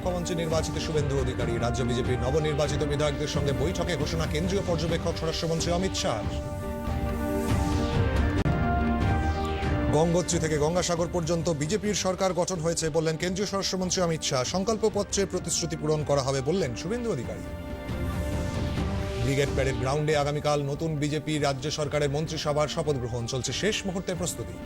মুখ্যমন্ত্রী নির্বাচিত শুভেন্দু অধিকারী। রাজ্য বিজেপির নবনির্বাচিত বিধায়কদের সঙ্গে বৈঠকে ঘোষণা কেন্দ্রীয় পর্যবেক্ষক স্বরাষ্ট্রমন্ত্রী অমিত শাহ। গঙ্গোত্রী থেকে গঙ্গাসাগর পর্যন্ত বিজেপির সরকার গঠন হয়েছে বললেন কেন্দ্রীয় স্বরাষ্ট্রমন্ত্রী অমিত শাহ। সংকল্পপত্রে প্রতিশ্রুতি পূরণ করা হবে বললেন শুভেন্দু অধিকারী। ব্রিগেড প্যারেড গ্রাউন্ডে আগামীকাল নতুন বিজেপি রাজ্য সরকারের মন্ত্রিসভার শপথ গ্রহণ চলছে শেষ মুহূর্তের প্রস্তুতি।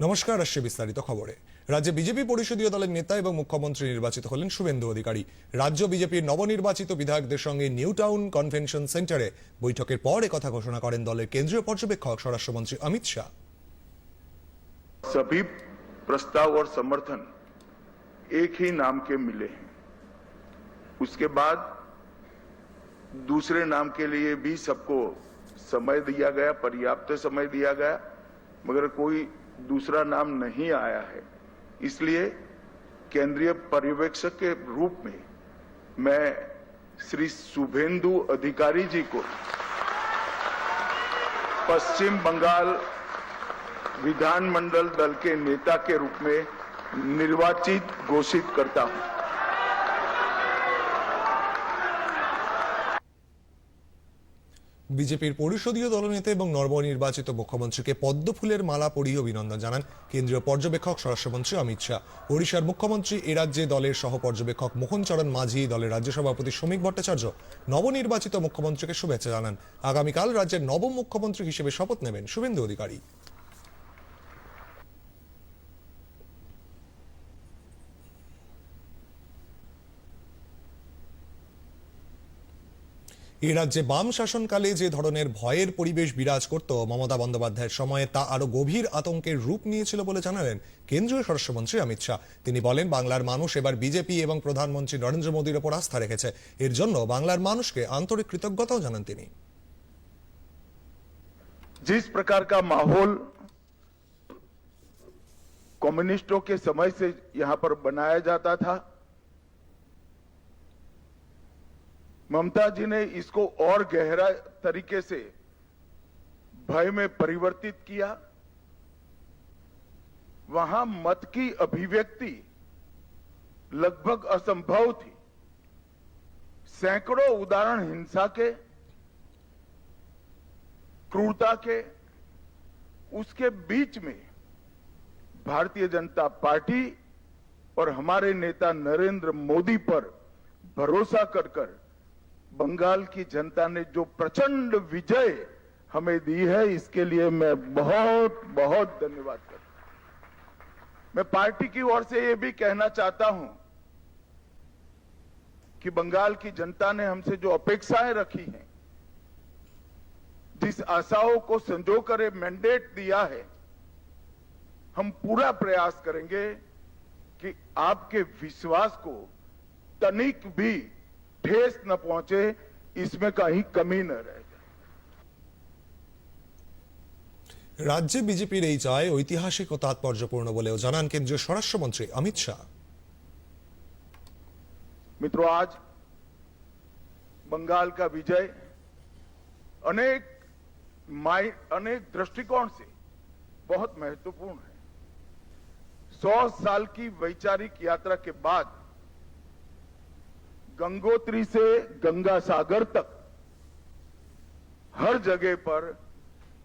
নমস্কার, আসছে বিস্তারিত খবরে। রাজ্যে বিজেপি পরিষদীয় দলের নেতা এবং মুখ্যমন্ত্রী নির্বাচিত হলেন শুভেন্দু অধিকারী। রাজ্য বিজেপির নবনির্বাচিত বিধায়কদের সঙ্গে নিউ টাউন কনভেনশন সেন্টারে বৈঠকের পর একথা ঘোষণা করেন দলের কেন্দ্রীয় পর্যবেক্ষক স্বরাষ্ট্রমন্ত্রী অমিত শাহ। सभी प्रस्ताव और समर्थन एक ही नाम के मिले हैं। उसके बाद दूसरे नाम के लिए भी सबको समय दिया गया, पर्याप्त समय दिया गया, मगर कोई दूसरा नाम नहीं आया है। इसलिए केंद्रीय पर्यवेक्षक के रूप में मैं श्री शुभेंदु अधिकारी जी को पश्चिम बंगाल विधानमंडल दल के नेता के रूप में निर्वाचित घोषित करता हूं। বিজেপির পরিষদীয় দলনেতা এবং নবনির্বাচিত মুখ্যমন্ত্রীকে পদ্ম ফুলের মালা পরিয়ে অভিনন্দন জানান কেন্দ্রীয় পর্যবেক্ষক স্বরাষ্ট্রমন্ত্রী অমিত শাহ। ওড়িশার মুখ্যমন্ত্রী এ রাজ্যে দলের সহ পর্যবেক্ষক মোহন চরণ মাঝি, দলের রাজ্য সভাপতি শ্রমিক ভট্টাচার্য নবনির্বাচিত মুখ্যমন্ত্রীকে শুভেচ্ছা জানান। আগামীকাল রাজ্যের নবম মুখ্যমন্ত্রী হিসেবে শপথ নেবেন শুভেন্দু অধিকারী। এই রাজ্যে বাম শাসনকালে যে ধরনের ভয়ের পরিবেশ বিরাজ করত মমতা বন্দ্যোপাধ্যায়ের সময়ে, তা আরো গভীর আতঙ্কের রূপ নিয়েছিল বলে জানালেন কেন্দ্রীয় স্বরাষ্ট্রমন্ত্রী অমিত শাহ। তিনি বলেন, বাংলার মানুষ এবার বিজেপি এবং প্রধানমন্ত্রী নরেন্দ্র মোদীর ওপর আস্থা রেখেছে। এর জন্য বাংলার মানুষকে আন্তরিক কৃতজ্ঞতাও জানান তিনি। जिस प्रकार का माहौल कम्युनिस्टों के समय से यहां पर बनाया जाता था, ममता जी ने इसको और गहरा तरीके से भय में परिवर्तित किया। वहां मत की अभिव्यक्ति लगभग असंभव थी। सैकड़ों उदाहरण हिंसा के, क्रूरता के, उसके बीच में भारतीय जनता पार्टी और हमारे नेता नरेंद्र मोदी पर भरोसा कर बंगाल की जनता ने जो प्रचंड विजय हमें दी है, इसके लिए मैं बहुत बहुत धन्यवाद करता हूं। मैं पार्टी की ओर से यह भी कहना चाहता हूं कि बंगाल की जनता ने हमसे जो अपेक्षाएं रखी हैं, जिस आशाओं को संजोकर मैंडेट दिया है, हम पूरा प्रयास करेंगे कि आपके विश्वास को तनिक भी ठेस न पहुंचे, इसमें कहीं कमी न रह जाए। রাজ্যে বিজেপির এই জয় ঐতিহাসিক ও তাৎপর্যপূর্ণ বলেও জানান কেন্দ্রীয় স্বরাষ্ট্রমন্ত্রী অমিত শাহ। मित्रों, आज बंगाल का विजय अनेक दृष्टिकोण से बहुत महत्वपूर्ण है। 100 साल की वैचारिक यात्रा के बाद गंगोत्री से गंगा सागर तक हर जगह पर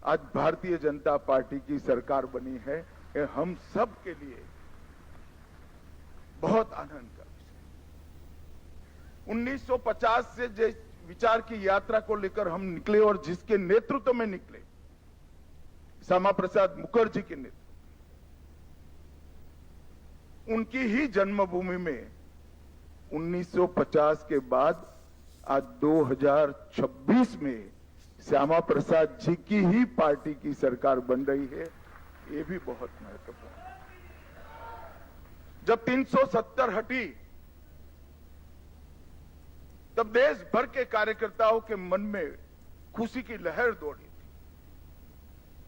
आज भारतीय जनता पार्टी की सरकार बनी है। ये हम सब के लिए बहुत आनंद का विषय। 1950 से जिस विचार की यात्रा को लेकर हम निकले और जिसके नेतृत्व में निकले, श्यामा प्रसाद मुखर्जी के नेतृत्व, उनकी ही जन्मभूमि में 1950 के बाद आज 2026 में श्यामा प्रसाद जी की ही पार्टी की सरकार बन रही है। ये भी बहुत महत्वपूर्ण है। जब 370 हटी, तब देश भर के कार्यकर्ताओं के मन में खुशी की लहर दौड़ी थी,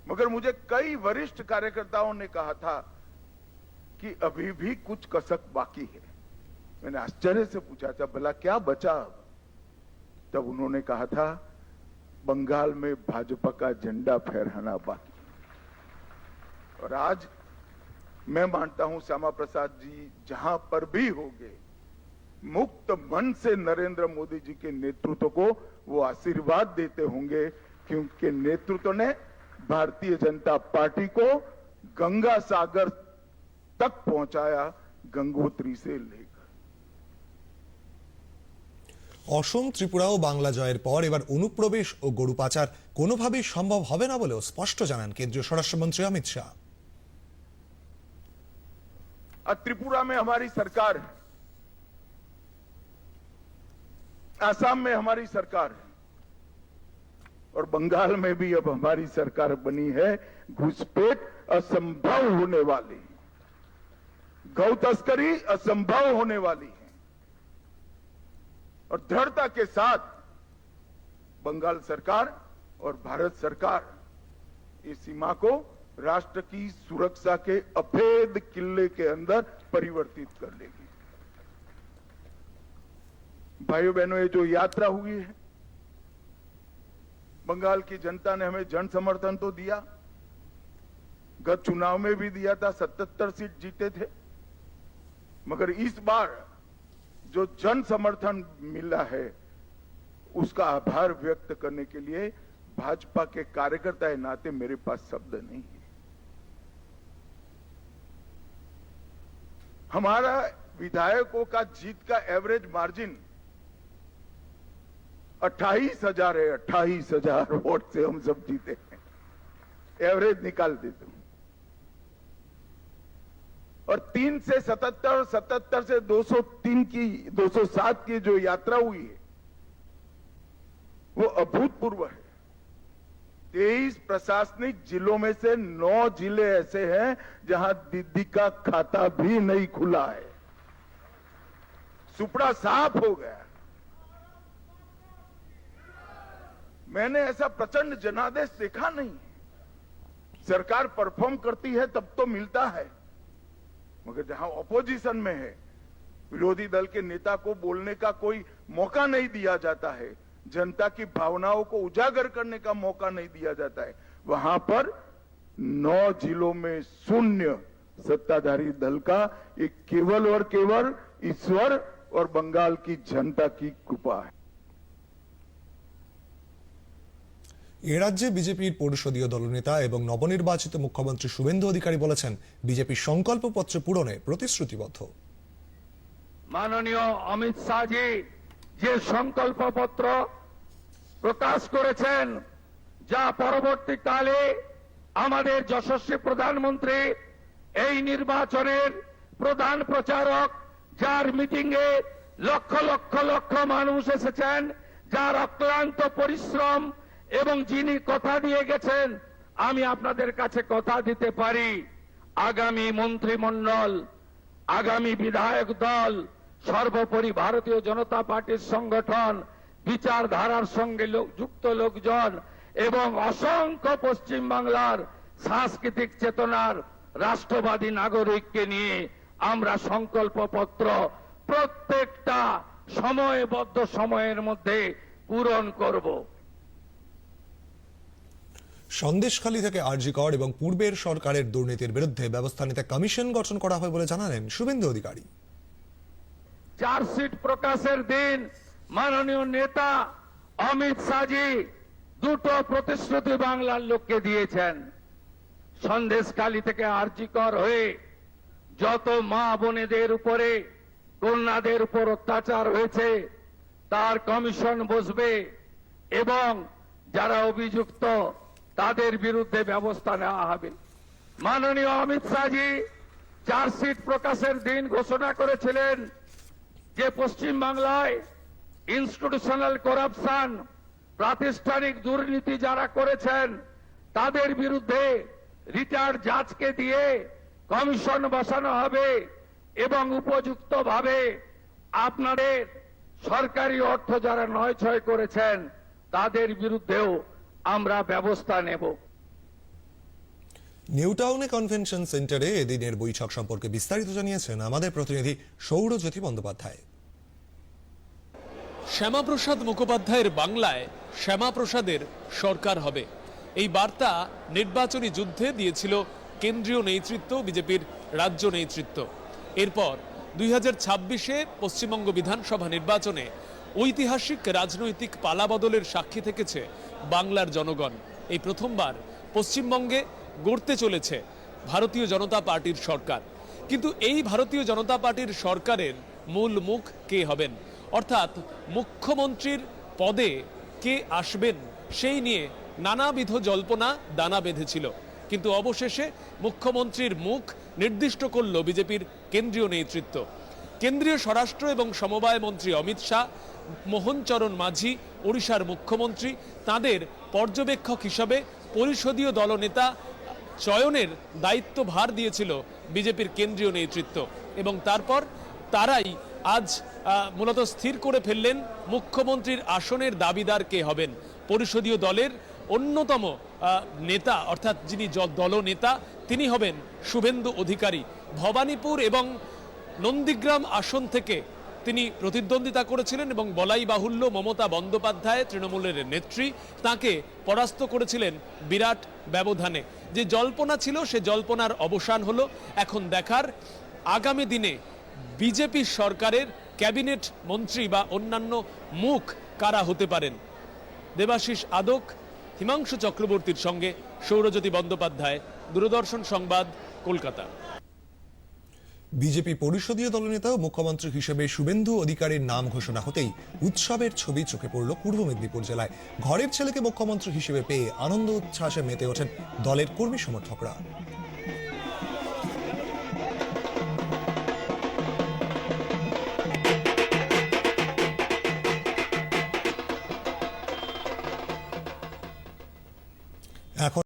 मगर मुझे कई वरिष्ठ कार्यकर्ताओं ने कहा था कि अभी भी कुछ कसक बाकी है। मैंने आश्चर्य से पूछा था, भला क्या बचा अब? तब उन्होंने कहा था, बंगाल में भाजपा का झंडा फहराना बाकी। और आज मैं मानता हूं श्यामा प्रसाद जी जहां पर भी होंगे मुक्त मन से नरेंद्र मोदी जी के नेतृत्व को वो आशीर्वाद देते होंगे, क्योंकि नेतृत्व ने भारतीय जनता पार्टी को गंगा सागर तक पहुंचाया, गंगोत्री से लेकर। অসম ত্রিপুরা ও বাংলা জয়ের পর এবার অনুপ্রবেশ ও গরু পাচার কোনোভাবেই সম্ভব হবে না বলেও স্পষ্ট জানান কেন্দ্রীয় স্বরাষ্ট্রমন্ত্রী অমিত শাহ। त्रिपुरा में हमारी सरकार है, आसाम में हमारी सरकार है और बंगाल में भी अब हमारी सरकार बनी है। घुसपैठ असंभव होने वाली, गौ तस्करी असंभव होने वाली है और दृढ़ता के साथ बंगाल सरकार और भारत सरकार इस सीमा को राष्ट्र की सुरक्षा के अभेद किले के अंदर परिवर्तित कर लेगी। भाइयों बहनों, ये जो यात्रा हुई है, बंगाल की जनता ने हमें जन समर्थन तो दिया, गत चुनाव में भी दिया था, 77 सीट जीते थे, मगर इस बार जो जन समर्थन मिला है उसका आभार व्यक्त करने के लिए भाजपा के कार्यकर्ता के नाते मेरे पास शब्द नहीं है। हमारा विधायकों का जीत का एवरेज मार्जिन 28,000 है। 28,000 वोट से हम सब जीते हैं, एवरेज निकाल देते हूं। और 3 से 77 और 77 से 203 की 207 की जो यात्रा हुई है वो अभूतपूर्व है। 23 प्रशासनिक जिलों में से 9 जिले ऐसे हैं जहां दीदी का खाता भी नहीं खुला है, सुपड़ा साफ हो गया। मैंने ऐसा प्रचंड जनादेश देखा नहीं। सरकार परफॉर्म करती है तब तो मिलता है, मगर जहां ऑपोजिशन में है, विरोधी दल के नेता को बोलने का कोई मौका नहीं दिया जाता है, जनता की भावनाओं को उजागर करने का मौका नहीं दिया जाता है, वहां पर 9 जिलों में शून्य सत्ताधारी दल का, ये केवल और केवल ईश्वर और बंगाल की जनता की कृपा है। এ রাজ্যে বিজেপির পরিষদীয় দলনেতা এবং নবনির্বাচিত মুখ্যমন্ত্রী শুভেন্দু অধিকারী বলেছেন বিজেপি সংকল্পপত্র পূরণে প্রতিশ্রুতিবদ্ধ। মাননীয় অমিত শাহজি যে সংকল্পপত্র প্রকাশ করেছেন, যা পরবর্তীকালে আমাদের যশস্বী প্রধানমন্ত্রী এই নির্বাচনের প্রধান প্রচারক, যার মিটিংয়ে লক্ষ লক্ষ লক্ষ মানুষ এসেছেন, যার অক্লান্ত পরিশ্রম এবং যিনি কথা দিয়ে গেছেন, আমি আপনাদের কাছে কথা দিতে পারি আগামী মন্ত্রিমণ্ডল, আগামী বিধায়ক দল, সর্বোপরি ভারতীয় জনতা পার্টির সংগঠন, বিচারধারার সঙ্গে যুক্ত লোকজন এবং অসংখ্য পশ্চিম বাংলার সাংস্কৃতিক চেতনার রাষ্ট্রবাদী নাগরিককে নিয়ে আমরা সংকল্পপত্র প্রত্যেকটা সময়বদ্ধ সময়ের মধ্যে পূরণ করব। সন্দেশখালী থেকে আরজি কর এবং পূর্বের সরকারের দুর্নীতির বিরুদ্ধে ব্যবস্থা নিতে কমিশন গঠন করা হবে বলে জানালেন শুভেন্দু অধিকারী। চার্জশিট প্রকাশের দিন মাননীয় নেতা অমিত শাহজি দুটো প্রতিশ্রুতি বাংলার লোককে দিয়েছেন। সন্দেশখালী থেকে আরজি কর হয়ে যত মা বোনেদের উপরে, কন্যাদের উপর অত্যাচার হয়েছে তার কমিশন বসবে এবং যারা অভিযুক্ত তাদের বিরুদ্ধে ব্যবস্থা নেওয়া হবে। মাননীয় অমিত শাহজি চার্জশিট প্রকাশের দিন ঘোষণা করেছিলেন যে পশ্চিম বাংলায় ইনস্টিটিউশনাল করাপশন, প্রাতিষ্ঠানিক দুর্নীতি যারা করেছেন তাদের বিরুদ্ধে রিটায়ার্ড জাজকে দিয়ে কমিশন বসানো হবে এবং উপযুক্তভাবে আপনাদের সরকারি অর্থ যারা নয়ছয় করেছেন তাদের বিরুদ্ধেও আমরা ব্যবস্থা নেব। নিউ টাউনে কনভেনশন সেন্টারে এদিনের বৈঠক সম্পর্কে বিস্তারিত জানিয়েছেন আমাদের প্রতিনিধি সৌরজ্যোতি বন্দ্যোপাধ্যায়। শ্যামাপ্রসাদ মুখোপাধ্যায়ের বাংলায় শ্যামাপ্রসাদের সরকার হবে, এই বার্তা নির্বাচনী যুদ্ধে দিয়েছিল কেন্দ্রীয় নেতৃত্ব, বিজেপির রাজ্য নেতৃত্ব। এরপর 2026-এ পশ্চিমবঙ্গ বিধানসভা নির্বাচনে ঐতিহাসিক রাজনৈতিক পালাবদলের সাক্ষী থেকেছে বাংলার জনগণ। এই প্রথমবার পশ্চিমবঙ্গে গড়তে চলেছে ভারতীয় জনতা পার্টির সরকার। কিন্তু এই ভারতীয় জনতা পার্টির সরকারের মূল মুখ কে হবেন, অর্থাৎ মুখ্যমন্ত্রীর পদে কে আসবেন, সেই নিয়ে নানাবিধ জল্পনা দানা বেঁধেছিল। কিন্তু অবশেষে মুখ্যমন্ত্রীর মুখ নির্দিষ্ট করল বিজেপির কেন্দ্রীয় নেতৃত্ব। কেন্দ্রীয় স্বরাষ্ট্র এবং সমবায় মন্ত্রী অমিত শাহ, মোহনচরণ মাঝি ওড়িশার মুখ্যমন্ত্রী, তাদের পর্যবেক্ষক হিসাবে পরিষদীয় দলনেতা চয়নের দায়িত্বভার দিয়েছিল বিজেপির কেন্দ্রীয় নেতৃত্ব। এবং তারপর তারাই আজ মূলত স্থির করে ফেললেন মুখ্যমন্ত্রীর আসনের দাবিদার কে হবেন। পরিষদীয় দলের অন্যতম নেতা, অর্থাৎ যিনি দলনেতা, তিনি হবেন শুভেন্দু অধিকারী। ভবানীপুর এবং নন্দীগ্রাম আসন থেকে তিনি প্রতিদ্বন্দ্বিতা করেছিলেন এবং বলাই বাহুল্য মমতা বন্দ্যোপাধ্যায়, তৃণমূলের নেত্রী, তাকে পরাস্ত করেছিলেন বিরাট ব্যবধানে। যে জল্পনা ছিল সে জল্পনার অবসান হলো। এখন দেখার আগামী দিনে বিজেপি সরকারের ক্যাবিনেট মন্ত্রী বা অন্যান্য মুখ কারা হতে পারেন। দেবাশিস আদক, হিমাংশু চক্রবর্তীর সঙ্গে সৌরজ্যোতি বন্দ্যোপাধ্যায়, দূরদর্শন সংবাদ, কলকাতা। বিজেপি পরিষদীয় দলনেতা ও মুখ্যমন্ত্রী হিসেবে শুভেন্দু অধিকারীর নাম ঘোষণা হতেই উৎসবের ছবি চোখে পড়ল পূর্ব মেদিনীপুর জেলায়। ঘরের ছেলেকে মুখ্যমন্ত্রী হিসেবে পেয়ে আনন্দ উচ্ছ্বাসে মেতে ওঠেন দলের কর্মী সমর্থকরা।